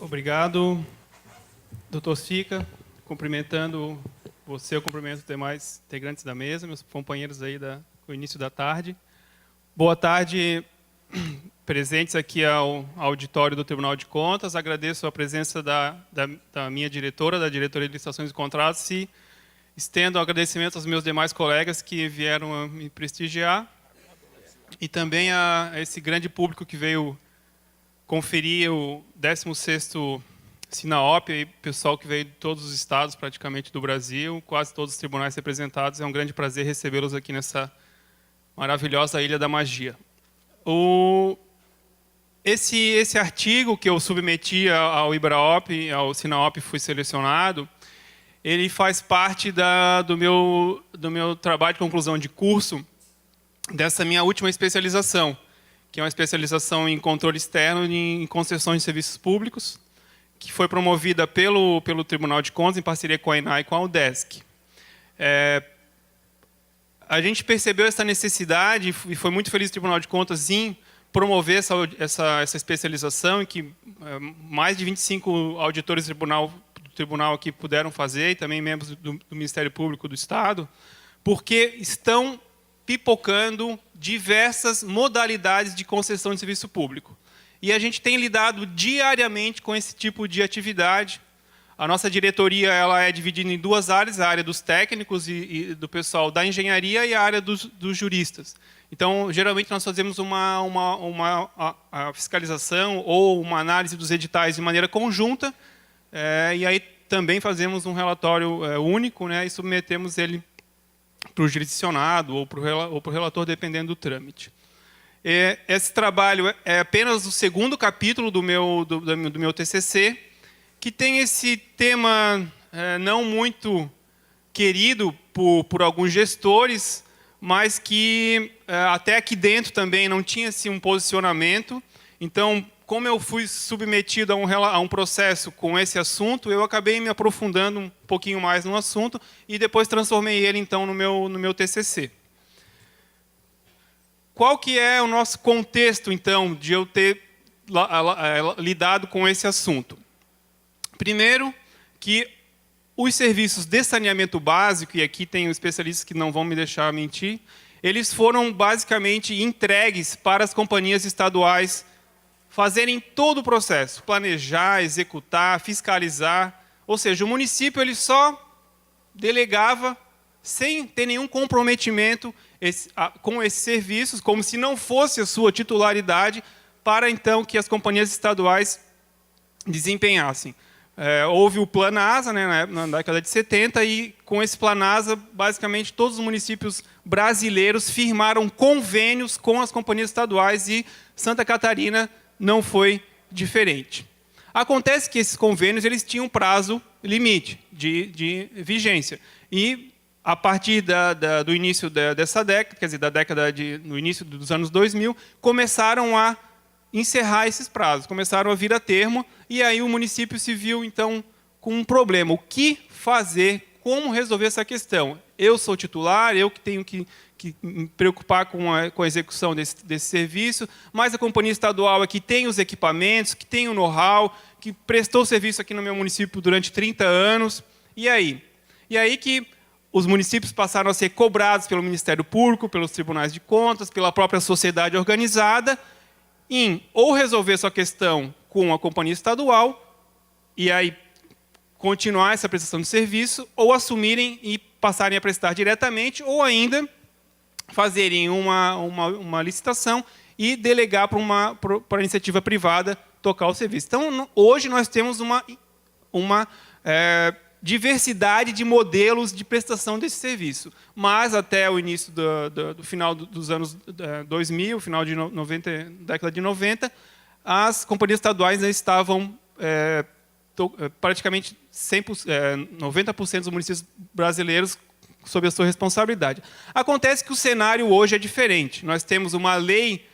Obrigado, doutor Sica. Cumprimentando você, eu cumprimento os demais integrantes da mesa, meus companheiros aí do início da tarde. Boa tarde, presentes aqui ao auditório do Tribunal de Contas. Agradeço a presença da minha diretora, da Diretoria de Licitações e Contratos, e estendo agradecimento aos meus demais colegas que vieram a me prestigiar, e também a esse grande público que veio conferir o 16º Sinaop, e pessoal que veio de todos os estados, praticamente, do Brasil, quase todos os tribunais representados. É um grande prazer recebê-los aqui nessa maravilhosa Ilha da Magia. Esse artigo que eu submeti ao IBRAOP, ao Sinaop, fui selecionado, ele faz parte do meu trabalho de conclusão de curso, dessa minha última especialização, que é uma especialização em controle externo e em concessões de serviços públicos, que foi promovida pelo Tribunal de Contas, em parceria com a ENAI e com a UDESC. A gente percebeu essa necessidade, e foi muito feliz o Tribunal de Contas em promover essa especialização, em que mais de 25 auditores do tribunal aqui puderam fazer, e também membros do Ministério Público do Estado, porque estão pipocando diversas modalidades de concessão de serviço público. E a gente tem lidado diariamente com esse tipo de atividade. A nossa diretoria ela é dividida em duas áreas, a área dos técnicos e do pessoal da engenharia e a área dos juristas. Então, geralmente, nós fazemos a fiscalização ou uma análise dos editais de maneira conjunta, e aí também fazemos um relatório único, né, e submetemos ele para o jurisdicionado ou para o relator, dependendo do trâmite. Esse trabalho é apenas o segundo capítulo do meu TCC, que tem esse tema não muito querido por alguns gestores, mas que até aqui dentro também não tinha um posicionamento. Então, como eu fui submetido a um processo com esse assunto, eu acabei me aprofundando um pouquinho mais no assunto e depois transformei ele, então, no meu TCC. Qual que é o nosso contexto, então, de eu ter lidado com esse assunto? Primeiro, que os serviços de saneamento básico, e aqui tem especialistas que não vão me deixar mentir, eles foram basicamente entregues para as companhias estaduais fazerem todo o processo, planejar, executar, fiscalizar. Ou seja, o município ele só delegava, sem ter nenhum comprometimento com esses serviços, como se não fosse a sua titularidade, para então que as companhias estaduais desempenhassem. Houve o Planasa, né, na década de 70, e com esse Planasa, basicamente, todos os municípios brasileiros firmaram convênios com as companhias estaduais, e Santa Catarina não foi diferente. Acontece que esses convênios eles tinham prazo limite de vigência. E, a partir do início dessa década, quer dizer, no início dos anos 2000, começaram a encerrar esses prazos, começaram a vir a termo, e aí o município se viu, então, com um problema. O que fazer? Como resolver essa questão? Eu sou titular, eu que tenho que me preocupar com a execução desse serviço, mas a companhia estadual aqui tem os equipamentos, que tem o know-how, que prestou serviço aqui no meu município durante 30 anos. E aí? E aí que os municípios passaram a ser cobrados pelo Ministério Público, pelos tribunais de contas, pela própria sociedade organizada, em ou resolver sua questão com a companhia estadual, e aí continuar essa prestação de serviço, ou assumirem e passarem a prestar diretamente, ou ainda fazerem uma licitação e delegar para a iniciativa privada tocar o serviço. Então, hoje nós temos uma diversidade de modelos de prestação desse serviço. Mas, até o início do final dos anos 2000, final de década de 90, as companhias estaduais estavam praticamente 90% dos municípios brasileiros sob a sua responsabilidade. Acontece que o cenário hoje é diferente. Nós temos uma lei,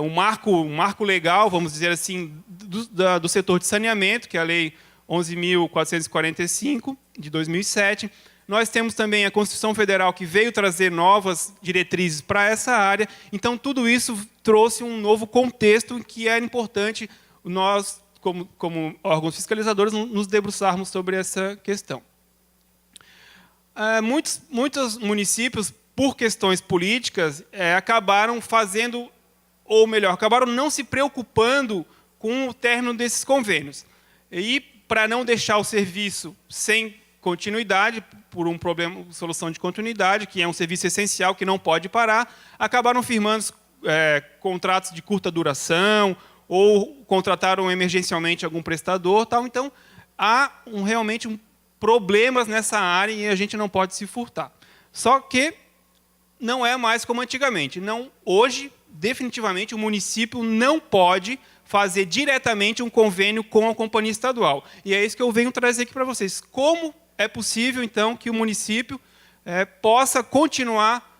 um marco legal, vamos dizer assim, do setor de saneamento, que é a Lei 11.445, de 2007. Nós temos também a Constituição Federal, que veio trazer novas diretrizes para essa área. Então, tudo isso trouxe um novo contexto que é importante nós como órgãos fiscalizadores, nos debruçarmos sobre essa questão. Muitos municípios, por questões políticas, acabaram fazendo, ou melhor, acabaram não se preocupando com o término desses convênios. E, para não deixar o serviço sem continuidade, por um problema, solução de continuidade, que é um serviço essencial, que não pode parar, acabaram firmando contratos de curta duração, ou contrataram emergencialmente algum prestador. Tal. Então, há realmente problemas nessa área e a gente não pode se furtar. Só que não é mais como antigamente. Hoje, definitivamente, o município não pode fazer diretamente um convênio com a companhia estadual. E é isso que eu venho trazer aqui para vocês. Como é possível, então, que o município possa continuar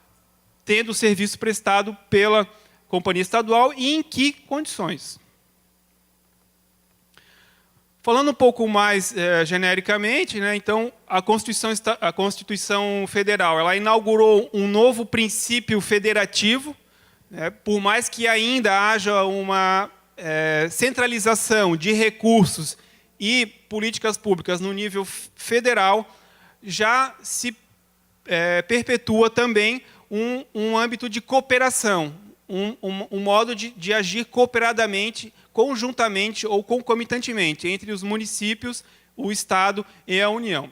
tendo o serviço prestado pela companhia estadual e em que condições? Falando um pouco mais genericamente, né, então, a Constituição Federal ela inaugurou um novo princípio federativo, né, por mais que ainda haja uma centralização de recursos e políticas públicas no nível federal, já se perpetua também um âmbito de cooperação, um modo de agir cooperadamente, conjuntamente ou concomitantemente entre os municípios, o Estado e a União.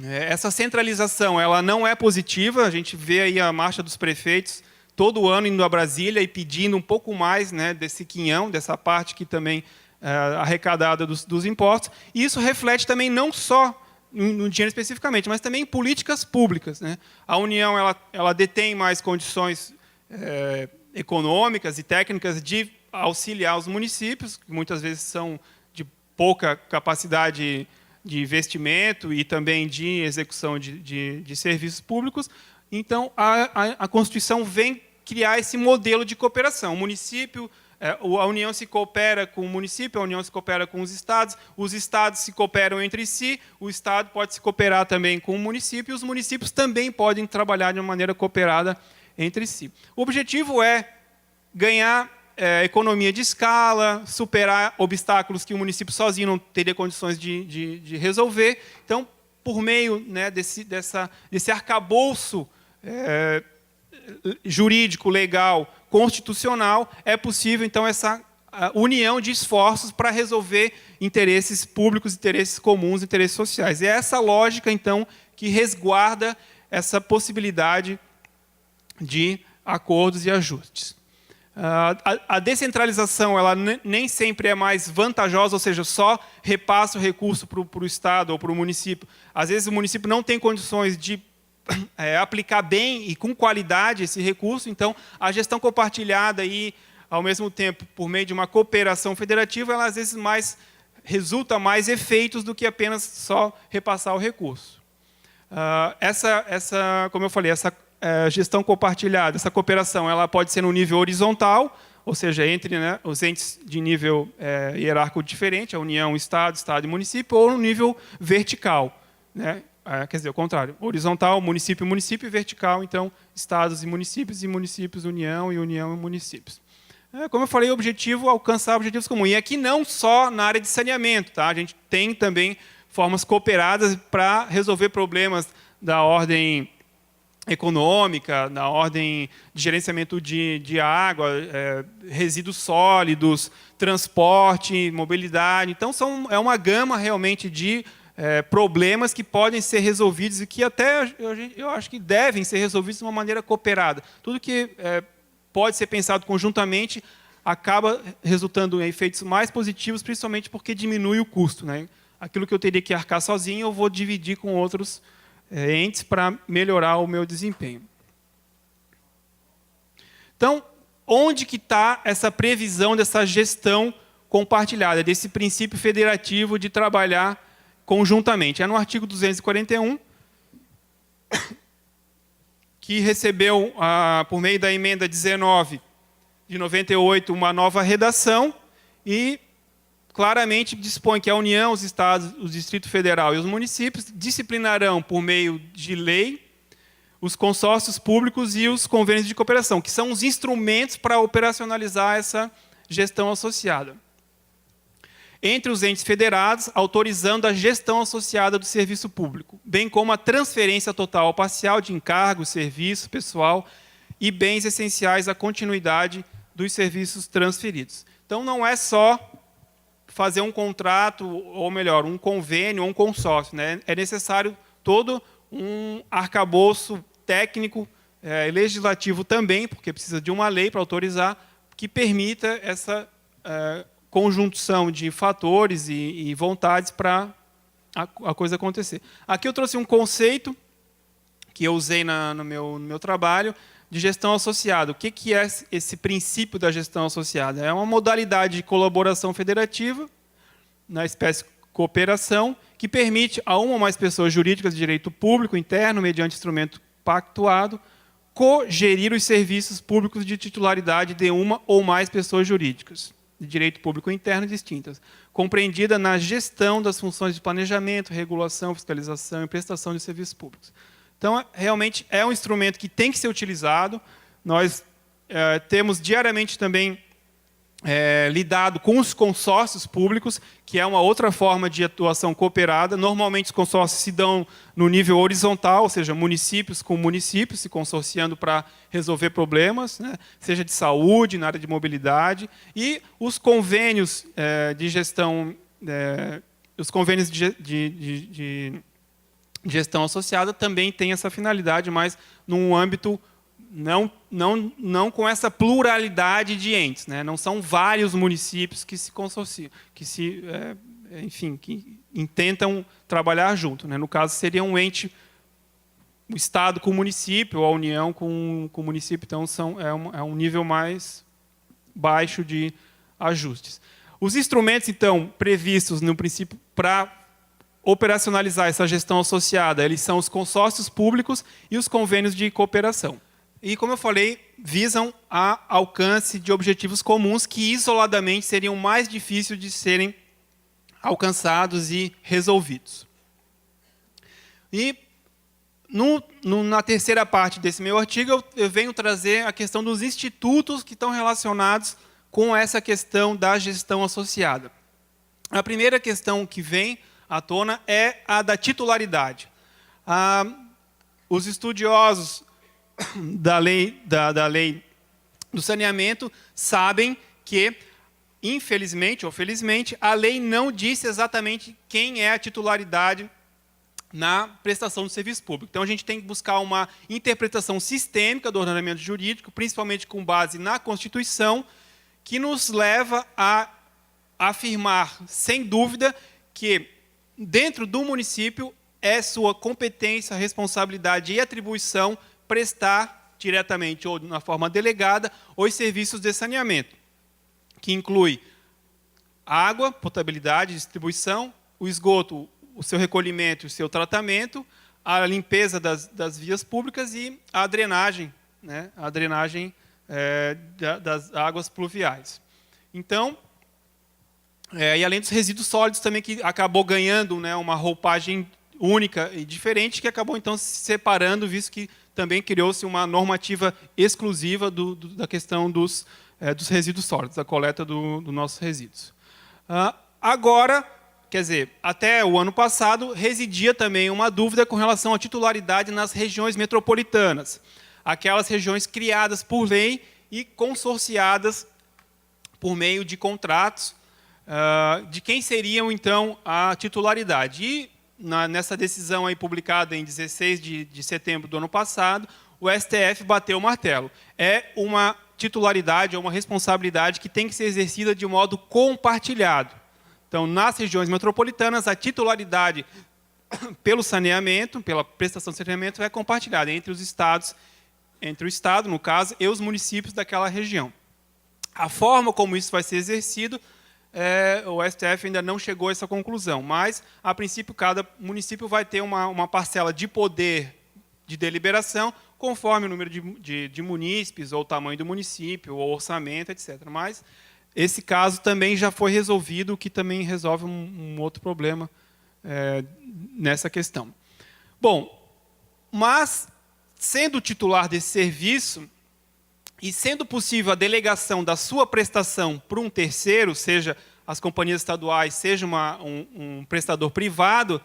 Essa centralização ela não é positiva, a gente vê aí a marcha dos prefeitos todo ano indo a Brasília e pedindo um pouco mais, né, desse quinhão, dessa parte que também arrecadada dos impostos. E isso reflete também não só no dinheiro especificamente, mas também em políticas públicas, né? A União ela detém mais condições econômicas e técnicas de auxiliar os municípios, que muitas vezes são de pouca capacidade de investimento e também de execução de serviços públicos. Então, a Constituição vem criar esse modelo de cooperação. O município, a União se coopera com o município, a União se coopera com os estados se cooperam entre si, o Estado pode se cooperar também com o município, e os municípios também podem trabalhar de uma maneira cooperada entre si. O objetivo é ganhar economia de escala, superar obstáculos que o município sozinho não teria condições de resolver. Então, por meio, né, desse arcabouço jurídico, legal, constitucional, é possível, então, essa união de esforços para resolver interesses públicos, interesses comuns, interesses sociais. E é essa lógica, então, que resguarda essa possibilidade de acordos e ajustes. A descentralização ela nem sempre é mais vantajosa, ou seja, só repassa o recurso para o Estado ou para o município. Às vezes o município não tem condições de aplicar bem e com qualidade esse recurso, então a gestão compartilhada e, ao mesmo tempo, por meio de uma cooperação federativa, ela às vezes resulta mais efeitos do que apenas só repassar o recurso. Como eu falei, essa gestão compartilhada, essa cooperação, ela pode ser no nível horizontal, ou seja, entre, né, os entes de nível hierárquico diferente, a União, Estado e município, ou no nível vertical, né? Quer dizer, o contrário, horizontal, município, e vertical, então, estados e municípios, União e municípios. Como eu falei, o objetivo é alcançar objetivos comuns. E aqui não só na área de saneamento, tá? A gente tem também formas cooperadas para resolver problemas da ordem econômica, na ordem de gerenciamento de água, resíduos sólidos, transporte, mobilidade. Então, é uma gama realmente de problemas que podem ser resolvidos e que até eu acho que devem ser resolvidos de uma maneira cooperada. Tudo que pode ser pensado conjuntamente acaba resultando em efeitos mais positivos, principalmente porque diminui o custo, né? Aquilo que eu teria que arcar sozinho, eu vou dividir com outros entes para melhorar o meu desempenho. Então, onde que está essa previsão dessa gestão compartilhada, desse princípio federativo de trabalhar conjuntamente? É no artigo 241, que recebeu, por meio da emenda 19 de 98, uma nova redação e claramente dispõe que a União, os Estados, o Distrito Federal e os municípios disciplinarão, por meio de lei, os consórcios públicos e os convênios de cooperação, que são os instrumentos para operacionalizar essa gestão associada. entre os entes federados, autorizando a gestão associada do serviço público, bem como a transferência total ou parcial de encargos, serviço, pessoal e bens essenciais à continuidade dos serviços transferidos. Então, não é só fazer um contrato, ou melhor, um convênio ou um consórcio, né? É necessário todo um arcabouço técnico, legislativo também, porque precisa de uma lei para autorizar, que permita essa conjunção de fatores e vontades para a coisa acontecer. Aqui eu trouxe um conceito que eu usei no meu trabalho, de gestão associada. O que é esse princípio da gestão associada? É uma modalidade de colaboração federativa, na espécie cooperação, que permite a uma ou mais pessoas jurídicas de direito público interno, mediante instrumento pactuado, cogerir os serviços públicos de titularidade de uma ou mais pessoas jurídicas de direito público interno distintas, compreendida na gestão das funções de planejamento, regulação, fiscalização e prestação de serviços públicos. Então, realmente, é um instrumento que tem que ser utilizado. Nós temos diariamente também lidado com os consórcios públicos, que é uma outra forma de atuação cooperada. Normalmente, os consórcios se dão no nível horizontal, ou seja, municípios com municípios, se consorciando para resolver problemas, né, seja de saúde, na área de mobilidade. E os convênios de gestão, os convênios de gestão associada também tem essa finalidade, mas num âmbito não com essa pluralidade de entes, né? Não são vários municípios que se consorciam, enfim, que intentam trabalhar junto, né? No caso, seria um ente, o Estado com o município, ou a União com o município, então é um nível mais baixo de ajustes. Os instrumentos, então, previstos no princípio para operacionalizar essa gestão associada, eles são os consórcios públicos e os convênios de cooperação. E, como eu falei, visam a alcance de objetivos comuns que, isoladamente, seriam mais difíceis de serem alcançados e resolvidos. E, na terceira parte desse meu artigo, eu venho trazer a questão dos institutos que estão relacionados com essa questão da gestão associada. A primeira questão que vem à tona é a da titularidade. Os estudiosos da lei do saneamento sabem que, infelizmente ou felizmente, a lei não disse exatamente quem é a titularidade na prestação do serviço público. Então, a gente tem que buscar uma interpretação sistêmica do ordenamento jurídico, principalmente com base na Constituição, que nos leva a afirmar, sem dúvida, que dentro do município é sua competência, responsabilidade e atribuição prestar diretamente ou na forma delegada os serviços de saneamento, que inclui água, potabilidade, distribuição, o esgoto, o seu recolhimento e o seu tratamento, a limpeza das vias públicas e a drenagem, né, das águas pluviais. Então, e além dos resíduos sólidos também, que acabou ganhando, né, uma roupagem única e diferente, que acabou então se separando, visto que também criou-se uma normativa exclusiva da questão dos resíduos sólidos, da coleta dos nossos resíduos. Agora, quer dizer, até o ano passado, residia também uma dúvida com relação à titularidade nas regiões metropolitanas, aquelas regiões criadas por lei e consorciadas por meio de contratos, de quem seriam, então, a titularidade. E, nessa decisão aí publicada em 16 de setembro do ano passado, o STF bateu o martelo. É uma titularidade, é uma responsabilidade que tem que ser exercida de modo compartilhado. Então, nas regiões metropolitanas, a titularidade pelo saneamento, pela prestação de saneamento, é compartilhada entre os estados, entre o Estado, no caso, e os municípios daquela região. A forma como isso vai ser exercido, o STF ainda não chegou a essa conclusão, mas, a princípio, cada município vai ter uma parcela de poder de deliberação, conforme o número de munícipes, ou o tamanho do município, ou orçamento, etc. Mas esse caso também já foi resolvido, o que também resolve um outro problema nessa questão. Bom, mas, sendo titular desse serviço, e sendo possível a delegação da sua prestação para um terceiro, seja as companhias estaduais, seja um prestador privado,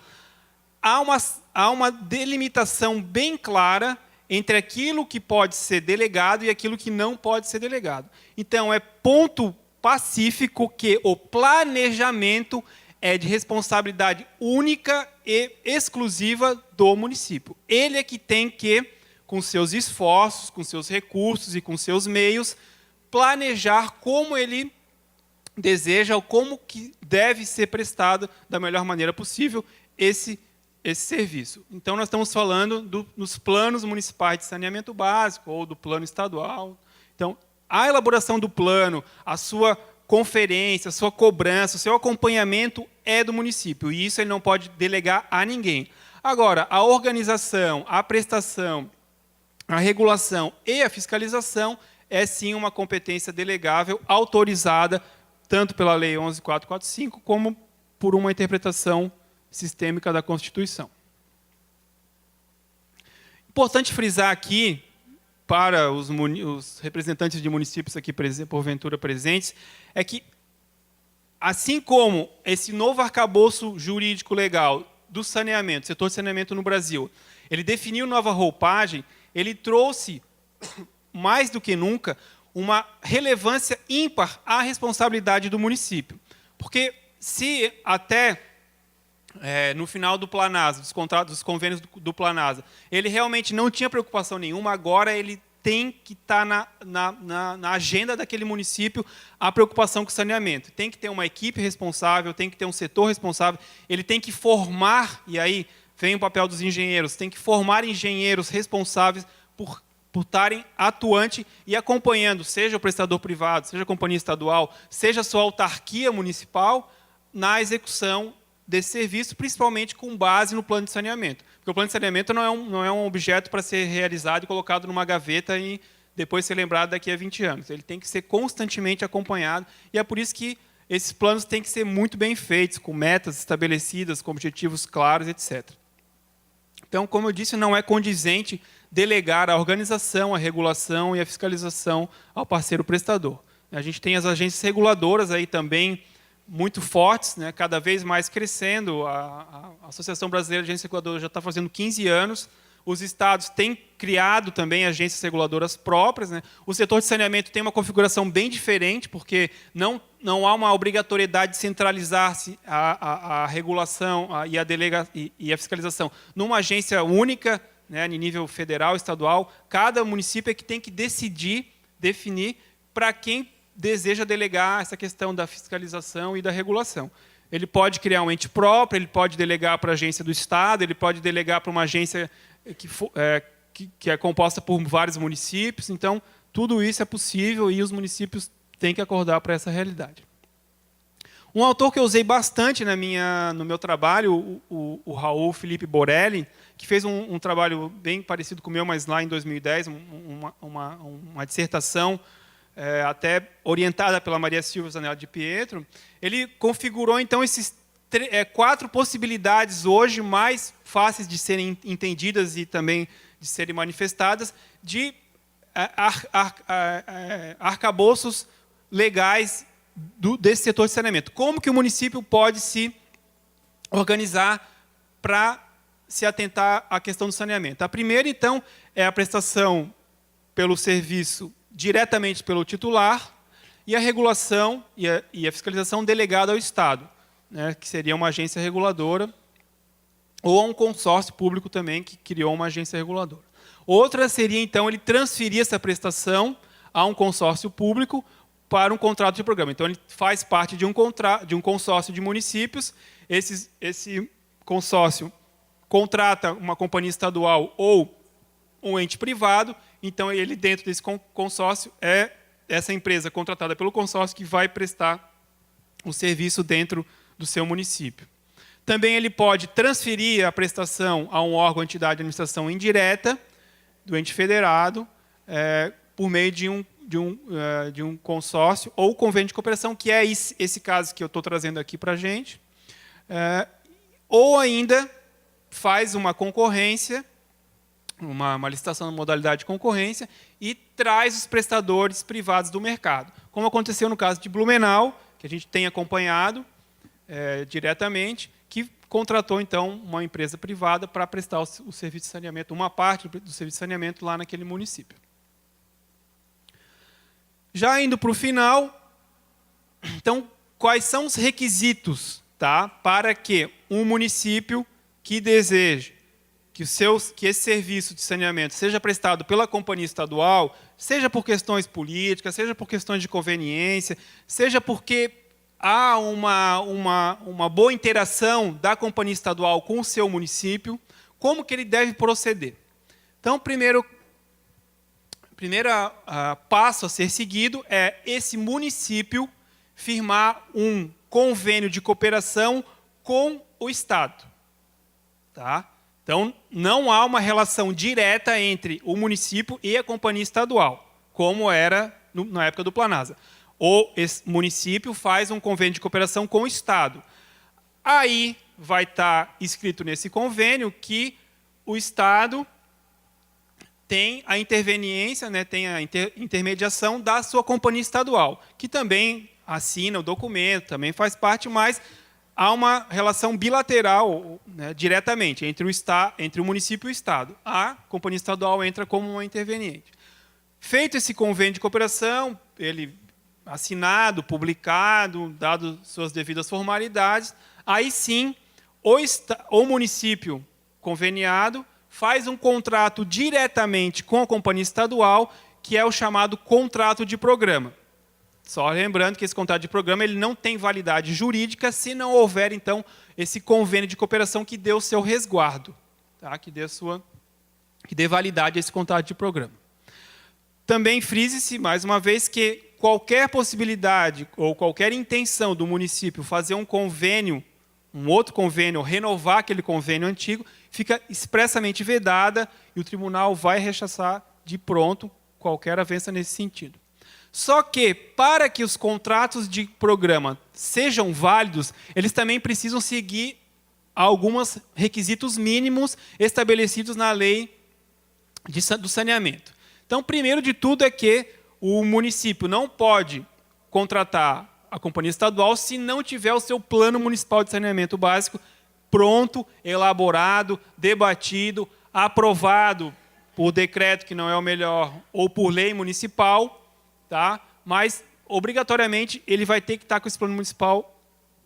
há uma delimitação bem clara entre aquilo que pode ser delegado e aquilo que não pode ser delegado. Então, é ponto pacífico que o planejamento é de responsabilidade única e exclusiva do município. Ele é que tem que, com seus esforços, com seus recursos e com seus meios, planejar como ele deseja ou como que deve ser prestado da melhor maneira possível esse serviço. Então, nós estamos falando dos planos municipais de saneamento básico ou do plano estadual. Então, a elaboração do plano, a sua conferência, a sua cobrança, o seu acompanhamento é do município, e isso ele não pode delegar a ninguém. Agora, a organização, a prestação, a regulação e a fiscalização é, sim, uma competência delegável, autorizada, tanto pela Lei 11.445, como por uma interpretação sistêmica da Constituição. Importante frisar aqui, para os representantes de municípios aqui, porventura, presentes, é que, assim como esse novo arcabouço jurídico legal do saneamento, setor de saneamento no Brasil, ele definiu nova roupagem, ele trouxe, mais do que nunca, uma relevância ímpar à responsabilidade do município. Porque se até no final do Planasa, dos convênios do Planasa, ele realmente não tinha preocupação nenhuma, agora ele tem que estar na agenda daquele município a preocupação com o saneamento. Tem que ter uma equipe responsável, tem que ter um setor responsável, ele tem que formar, e aí vem o papel dos engenheiros, tem que formar engenheiros responsáveis por estarem atuantes e acompanhando, seja o prestador privado, seja a companhia estadual, seja a sua autarquia municipal, na execução desse serviço, principalmente com base no plano de saneamento. Porque o plano de saneamento não é um objeto para ser realizado e colocado numa gaveta e depois ser lembrado daqui a 20 anos. Ele tem que ser constantemente acompanhado, e é por isso que esses planos têm que ser muito bem feitos, com metas estabelecidas, com objetivos claros, etc. Então, como eu disse, não é condizente delegar a organização, a regulação e a fiscalização ao parceiro prestador. A gente tem as agências reguladoras aí também muito fortes, né, cada vez mais crescendo. A Associação Brasileira de Agências Reguladoras já está fazendo 15 anos. Os estados têm criado também agências reguladoras próprias, né? O setor de saneamento tem uma configuração bem diferente, porque não há uma obrigatoriedade de centralizar-se a regulação e a fiscalização numa agência única, né, em nível federal, estadual. Cada município é que tem que definir para quem deseja delegar essa questão da fiscalização e da regulação. Ele pode criar um ente próprio, ele pode delegar para a agência do Estado, ele pode delegar para uma agência que é composta por vários municípios. Então, tudo isso é possível e os municípios têm que acordar para essa realidade. Um autor que eu usei bastante no meu trabalho, o Raul Felipe Borelli, que fez um trabalho bem parecido com o meu, mas lá em 2010, uma dissertação até orientada pela Maria Silvia Zanella de Pietro. Ele configurou, então, esses 4 possibilidades hoje mais fáceis de serem entendidas e também de serem manifestadas de arcabouços legais desse setor de saneamento. Como que o município pode se organizar para se atentar à questão do saneamento? A primeira, então, é a prestação pelo serviço diretamente pelo titular, e a regulação e a fiscalização delegada ao Estado, né, que seria uma agência reguladora, ou a um consórcio público também, que criou uma agência reguladora. Outra seria, então, ele transferir essa prestação a um consórcio público para um contrato de programa. Então, ele faz parte de um consórcio de municípios. Esse consórcio contrata uma companhia estadual ou um ente privado. Então, ele, dentro desse consórcio, é essa empresa contratada pelo consórcio que vai prestar o serviço dentro do seu município. Também ele pode transferir a prestação a um órgão ou entidade de administração indireta do ente federado, por meio de um consórcio ou convênio de cooperação, que é esse caso que eu estou trazendo aqui para a gente. Ou ainda faz uma concorrência, uma licitação na modalidade de concorrência, e traz os prestadores privados do mercado. Como aconteceu no caso de Blumenau, que a gente tem acompanhado diretamente, que contratou, então, uma empresa privada para prestar o serviço de saneamento, uma parte do serviço de saneamento lá naquele município. Já indo para o final, então, quais são os requisitos, tá, para que um município que deseje que esse serviço de saneamento seja prestado pela companhia estadual, seja por questões políticas, seja por questões de conveniência, seja porque há uma boa interação da companhia estadual com o seu município, como que ele deve proceder? Então, primeiro passo a ser seguido é esse município firmar um convênio de cooperação com o Estado. Tá? Então, não há uma relação direta entre o município e a companhia estadual, como era na época do Planasa. O município faz um convênio de cooperação com o Estado. Aí vai estar escrito nesse convênio que o Estado tem a interveniência, né, tem a intermediação da sua companhia estadual, que também assina o documento, também faz parte, mas há uma relação bilateral, né, diretamente entre o município e o Estado. A companhia estadual entra como uma interveniente. Feito esse convênio de cooperação, ele assinado, publicado, dado suas devidas formalidades, aí sim o município conveniado faz um contrato diretamente com a companhia estadual, que é o chamado contrato de programa. Só lembrando que esse contrato de programa ele não tem validade jurídica se não houver, então, esse convênio de cooperação que dê o seu resguardo, tá? que dê validade a esse contrato de programa. Também frise-se, mais uma vez, que qualquer possibilidade ou qualquer intenção do município fazer um convênio, um outro convênio, ou renovar aquele convênio antigo, fica expressamente vedada e o tribunal vai rechaçar de pronto qualquer avança nesse sentido. Só que, para que os contratos de programa sejam válidos, eles também precisam seguir alguns requisitos mínimos estabelecidos na lei do saneamento. Então, primeiro de tudo é que o município não pode contratar a companhia estadual se não tiver o seu plano municipal de saneamento básico pronto, elaborado, debatido, aprovado por decreto, que não é o melhor, ou por lei municipal, tá? Mas, obrigatoriamente, ele vai ter que estar com esse plano municipal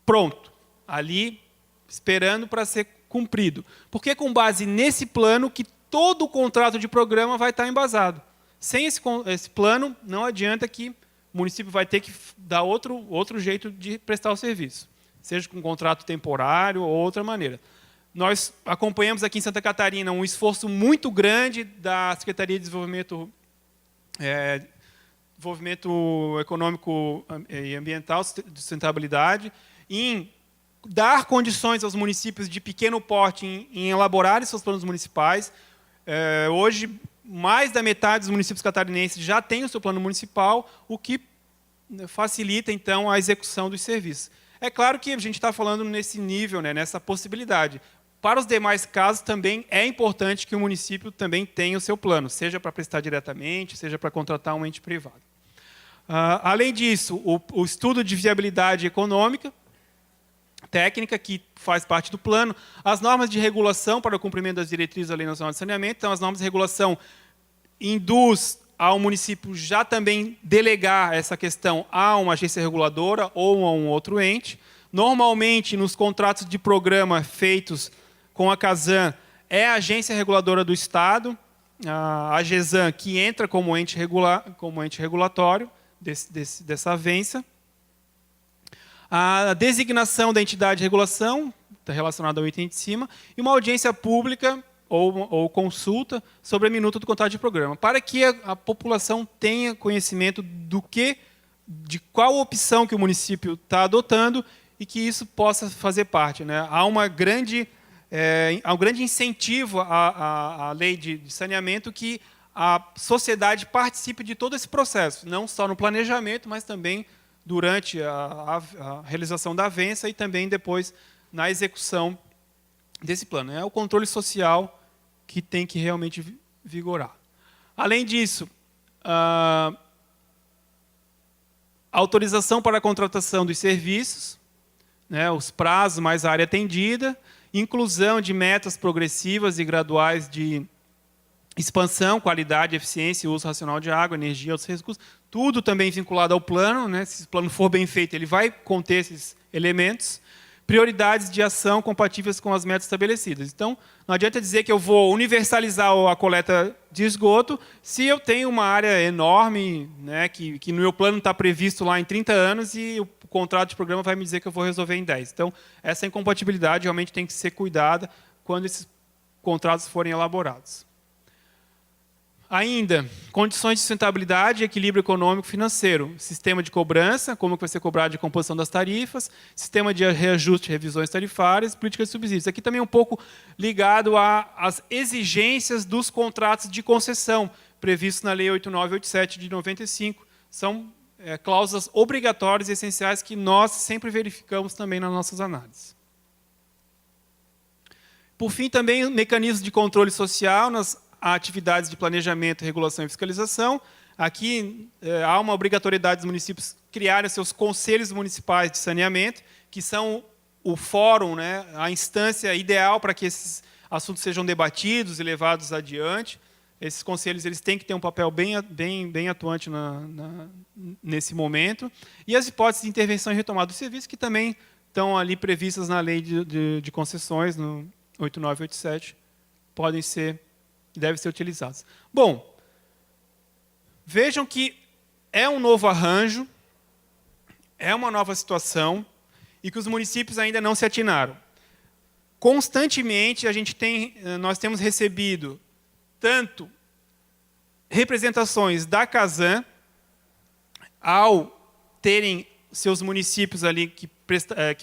pronto, ali, esperando para ser cumprido. Porque é com base nesse plano que todo o contrato de programa vai estar embasado. Sem esse plano, não adianta que o município vai ter que dar outro jeito de prestar o serviço, seja com um contrato temporário ou outra maneira. Nós acompanhamos aqui em Santa Catarina um esforço muito grande da Secretaria de Desenvolvimento Econômico e Ambiental, de Sustentabilidade, em dar condições aos municípios de pequeno porte em elaborarem seus planos municipais. Hoje, mais da metade dos municípios catarinenses já tem o seu plano municipal, o que facilita, então, a execução dos serviços. É claro que a gente está falando nesse nível, né, nessa possibilidade. Para os demais casos, também é importante que o município também tenha o seu plano, seja para prestar diretamente, seja para contratar um ente privado. Além disso, o estudo de viabilidade econômica, técnica, que faz parte do plano, as normas de regulação para o cumprimento das diretrizes da Lei Nacional de Saneamento. Então, as normas de regulação induz ao município já também delegar essa questão a uma agência reguladora ou a um outro ente. Normalmente, nos contratos de programa feitos com a Casan, é a agência reguladora do Estado, a AGESAN, que entra como ente regulatório dessa avença. A designação da entidade de regulação, está relacionada ao item de cima, e uma audiência pública ou consulta sobre a minuta do contrato de programa, para que a população tenha conhecimento de qual opção que o município está adotando e que isso possa fazer parte, né? Há um grande incentivo à lei de saneamento que a sociedade participe de todo esse processo, não só no planejamento, mas também durante a realização da avença e também depois na execução desse plano. É o controle social que tem que realmente vigorar. Além disso, autorização para a contratação dos serviços, né, os prazos mais a área atendida, inclusão de metas progressivas e graduais de expansão, qualidade, eficiência e uso racional de água, energia e outros recursos, tudo também vinculado ao plano, né? Se o plano for bem feito, ele vai conter esses elementos. Prioridades de ação compatíveis com as metas estabelecidas. Então, não adianta dizer que eu vou universalizar a coleta de esgoto se eu tenho uma área enorme, né, que no meu plano está previsto lá em 30 anos e o contrato de programa vai me dizer que eu vou resolver em 10. Então, essa incompatibilidade realmente tem que ser cuidada quando esses contratos forem elaborados. Ainda, condições de sustentabilidade e equilíbrio econômico-financeiro. Sistema de cobrança, como que vai ser cobrado de composição das tarifas, sistema de reajuste e revisões tarifárias, políticas de subsídios. Aqui também um pouco ligado às exigências dos contratos de concessão, previstos na Lei 8987 de 95. São cláusulas obrigatórias e essenciais que nós sempre verificamos também nas nossas análises. Por fim, também mecanismos de controle social nas atividades de planejamento, regulação e fiscalização. Aqui há uma obrigatoriedade dos municípios criarem seus conselhos municipais de saneamento, que são o fórum, né, a instância ideal para que esses assuntos sejam debatidos e levados adiante. Esses conselhos eles têm que ter um papel bem atuante nesse momento. E as hipóteses de intervenção e retomada do serviço, que também estão ali previstas na lei de concessões, no 8987, devem ser utilizados. Bom, vejam que é um novo arranjo, é uma nova situação, e que os municípios ainda não se atinaram. Constantemente, nós temos recebido tanto representações da Casan, ao terem seus municípios ali que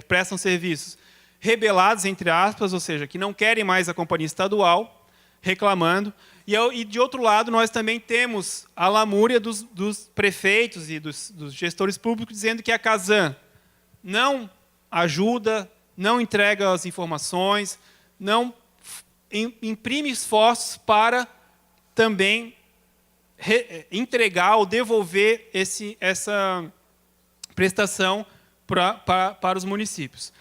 prestam serviços rebelados, entre aspas, ou seja, que não querem mais a companhia estadual, reclamando. E, de outro lado, nós também temos a lamúria dos prefeitos e dos gestores públicos dizendo que a Casan não ajuda, não entrega as informações, não imprime esforços para também entregar ou devolver essa prestação para os municípios.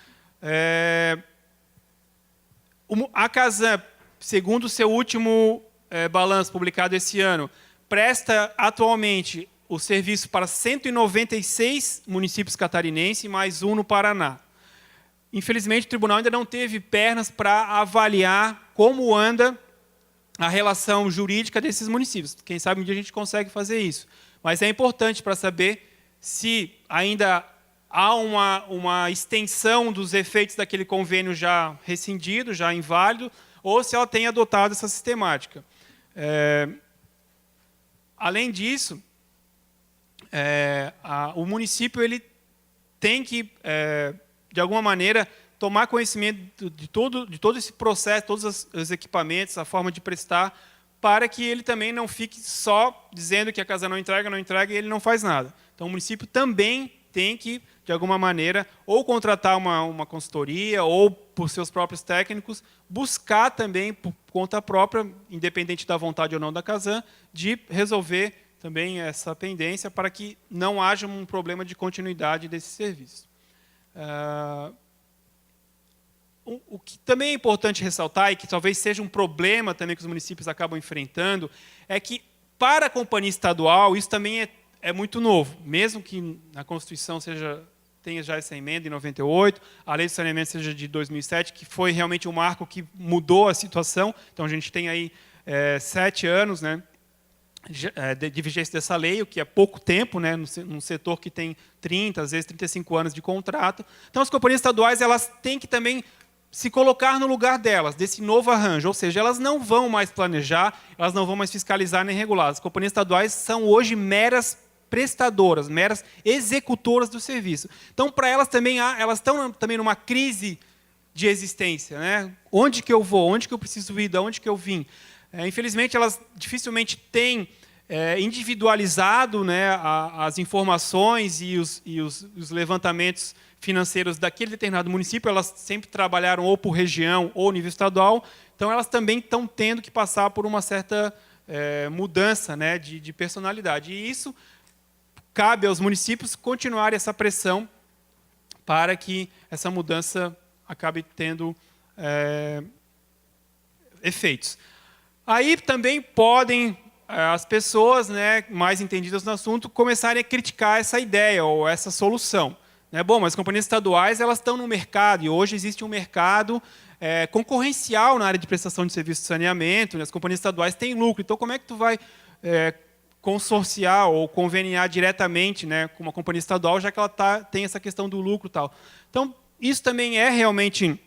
A Casan, segundo o seu último balanço publicado esse ano, presta atualmente o serviço para 196 municípios catarinenses e mais um no Paraná. Infelizmente, o tribunal ainda não teve pernas para avaliar como anda a relação jurídica desses municípios. Quem sabe um dia a gente consegue fazer isso. Mas é importante para saber se ainda há uma extensão dos efeitos daquele convênio já rescindido, já inválido, ou se ela tem adotado essa sistemática. Além disso, o município ele tem que, de alguma maneira, tomar conhecimento de todo esse processo, todos os equipamentos, a forma de prestar, para que ele também não fique só dizendo que a Casan não entrega, e ele não faz nada. Então, o município também tem que, de alguma maneira, ou contratar uma consultoria, ou, por seus próprios técnicos, buscar também, por conta própria, independente da vontade ou não da Casan, de resolver também essa pendência para que não haja um problema de continuidade desse serviço. O que também é importante ressaltar, e que talvez seja um problema também que os municípios acabam enfrentando, é que, para a companhia estadual, isso também é muito novo. Mesmo que na Constituição tenha já essa emenda em 98, a Lei de Saneamento seja de 2007, que foi realmente um marco que mudou a situação. Então, a gente tem aí 7 anos, né, de vigência dessa lei, o que é pouco tempo, né, num setor que tem 30, às vezes 35 anos de contrato. Então, as companhias estaduais elas têm que também se colocar no lugar delas, desse novo arranjo, ou seja, elas não vão mais planejar, elas não vão mais fiscalizar nem regular. As companhias estaduais são hoje meras prestadoras, meras executoras do serviço. Então, para elas também elas estão também numa crise de existência, né? Onde que eu vou? Onde que eu preciso ir? De onde que eu vim? Infelizmente, elas dificilmente têm individualizado, né, as informações e os levantamentos financeiros daquele determinado município. Elas sempre trabalharam ou por região ou nível estadual. Então, elas também estão tendo que passar por uma certa mudança, né, de personalidade. E isso cabe aos municípios continuar essa pressão para que essa mudança acabe tendo efeitos. Aí também podem as pessoas, né, mais entendidas no assunto, começarem a criticar essa ideia ou essa solução. Bom, mas as companhias estaduais elas estão no mercado, e hoje existe um mercado concorrencial na área de prestação de serviço de saneamento, né? As companhias estaduais têm lucro, então como é que tu vai consorciar ou conveniar diretamente, né, com uma companhia estadual, já que ela tem essa questão do lucro e tal. Então, isso também é realmente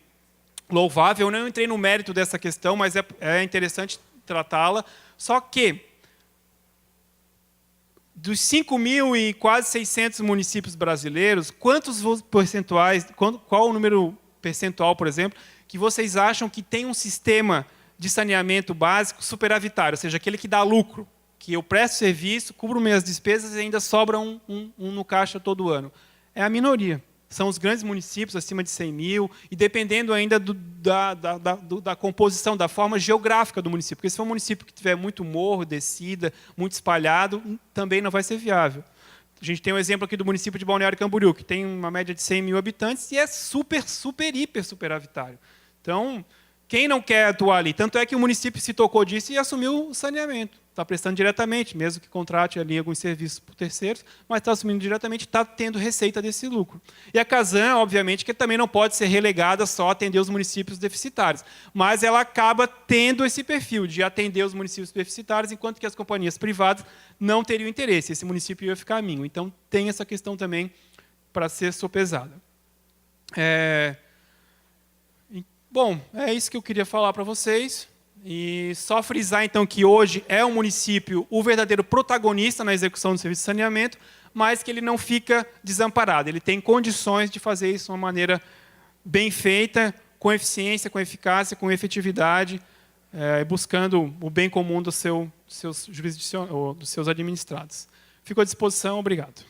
louvável. Eu não entrei no mérito dessa questão, mas é interessante tratá-la. Só que, dos 5.000 e quase 600 municípios brasileiros, quantos percentuais, qual o número percentual, por exemplo, que vocês acham que tem um sistema de saneamento básico superavitário, ou seja, aquele que dá lucro, que eu presto serviço, cubro minhas despesas e ainda sobra um no caixa todo ano? É a minoria. São os grandes municípios, acima de 100 mil, e dependendo ainda da composição, da forma geográfica do município. Porque se for um município que tiver muito morro, descida, muito espalhado, também não vai ser viável. A gente tem um exemplo aqui do município de Balneário Camboriú, que tem uma média de 100 mil habitantes e é super, hiper superavitário. Então, quem não quer atuar ali? Tanto é que o município se tocou disso e assumiu o saneamento. Está prestando diretamente, mesmo que contrate ali alguns serviços por terceiros, mas está assumindo diretamente, está tendo receita desse lucro. E a Casan, obviamente, que também não pode ser relegada só a atender os municípios deficitários, mas ela acaba tendo esse perfil de atender os municípios deficitários, enquanto que as companhias privadas não teriam interesse. Esse município ia ficar minho. Então, tem essa questão também para ser sopesada. Bom, é isso que eu queria falar para vocês. E só frisar, então, que hoje é o município o verdadeiro protagonista na execução do serviço de saneamento, mas que ele não fica desamparado. Ele tem condições de fazer isso de uma maneira bem feita, com eficiência, com eficácia, com efetividade, buscando o bem comum dos seus administrados. Fico à disposição. Obrigado.